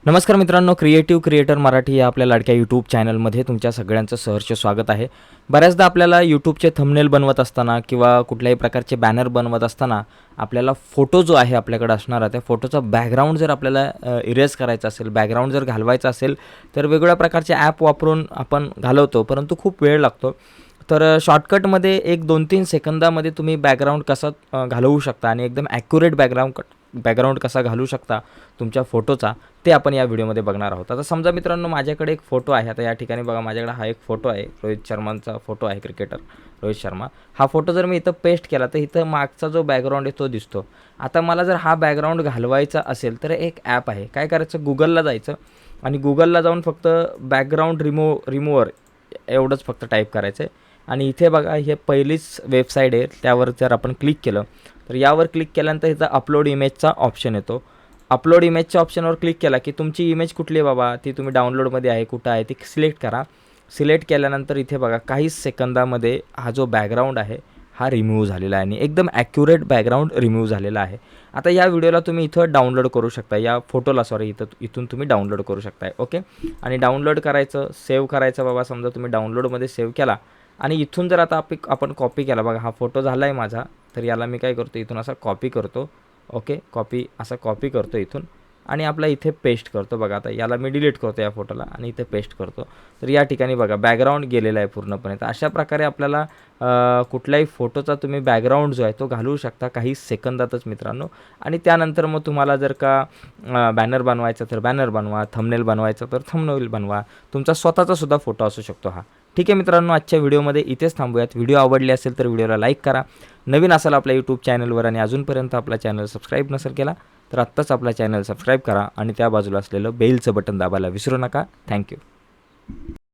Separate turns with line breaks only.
नमस्कार मित्रांनो, creative creator Marathi या आपल्या लाडक्या यूट्यूब चॅनलमध्ये तुमच्या सगळ्यांचं सहर्ष स्वागत आहे. बऱ्याचदा आपल्याला यूट्यूबचे थंबनेल बनवत असताना किंवा कुठल्याही प्रकारचे बॅनर बनवत असताना आपल्याला फोटो जो आहे आपल्याकडे असणारा, त्या फोटोचा बॅकग्राऊंड जर आपल्याला इरेज करायचा असेल, बॅकग्राऊंड जर घालवायचा असेल, तर वेगवेगळ्या प्रकारचे ॲप वापरून आपण घालवतो, परंतु खूप वेळ लागतो. तर शॉर्टकटमध्ये 1-2-3 सेकंदामध्ये तुम्ही बॅकग्राऊंड कसा घालवू शकता आणि एकदम ॲक्युरेट बॅकग्राऊंड कसा घालू शकता तुमच्या फोटोचा, ते आपण या व्हिडिओमध्ये बघणार आहोत. आता समजा मित्रांनो, माझ्याकडे एक फोटो आहे. आता या ठिकाणी बघा, माझ्याकडे हा एक फोटो आहे, रोहित शर्मांचा फोटो आहे, क्रिकेटर रोहित शर्मा. हा फोटो जर मी इथं पेस्ट केला तर इथं मागचा जो बॅकग्राऊंड आहे तो दिसतो. आता मला जर हा बॅकग्राऊंड घालवायचा असेल तर एक ॲप आहे. काय करायचं, गुगलला जायचं आणि गुगलला जाऊन फक्त बॅकग्राऊंड रिमूव्हर एवढंच फक्त टाईप करायचं आहे. आणि इथे बघा, हे पहिलीच वेबसाईट आहे, त्यावर जर आपण क्लिक केलं तर यावर क्लिक केल्यानंतर इथं अपलोड इमेजचा ऑप्शन येतो. अपलोड इमेजच्या ऑप्शनवर क्लिक केला की तुमची इमेज कुठली आहे बाबा, ती तुम्ही डाउनलोडमध्ये आहे, कुठं आहे ती सिलेक्ट करा. सिलेक्ट केल्यानंतर इथे बघा, काहीच सेकंदामध्ये हा जो बॅकग्राऊंड आहे हा रिमूव्ह झालेला आहे आणि एकदम ॲक्युरेट बॅकग्राऊंड रिमूव्ह झालेला आहे. आता या व्हिडिओला तुम्ही इथं डाउनलोड करू शकता, या फोटोला इथून तुम्ही डाउनलोड करू शकताय. ओके, आणि डाउनलोड करायचं, सेव्ह करायचं बाबा. समजा तुम्ही डाउनलोडमध्ये सेव्ह केला आणि इथून जर आता आपण कॉपी केला, बघा हा फोटो झाला आहे माझा, तर याला मी काय करतो, इथून असा कॉपी करतो. ओके, कॉपी करतो इथून आणि आपला इथे पेस्ट करतो. बघा, आता याला मी डिलीट करतो या फोटोला आणि इथे पेस्ट करतो. तर या ठिकाणी बघा, बॅकग्राऊंड गेलेला आहे पूर्णपणे. तर अशा प्रकारे आपल्याला कुठल्याही फोटोचा तुम्ही बॅकग्राऊंड जो आहे तो घालवू शकता काही सेकंदातच मित्रांनो. आणि त्यानंतर मग तुम्हाला जर का बॅनर बनवायचा तर बॅनर बनवा, थंबनेल बनवायचा तर थंबनेल बनवा. तुमचा स्वतःचा सुद्धा फोटो असू शकतो हा. ठीक आहे मित्रांनो, आजच्या व्हिडिओमध्ये इथेच थांबूयात. व्हिडिओ आवडली असेल तर व्हिडिओला लाईक करा. नवीन असाल आपल्या यूट्यूब चॅनलवर आणि अजूनपर्यंत आपला चॅनल सबस्क्राईब नसेल केला तर आत्ताच आपला चॅनल सबस्क्राईब करा आणि त्या बाजूला असलेलं बेलचं बटन दाबायला विसरू नका. थँक्यू.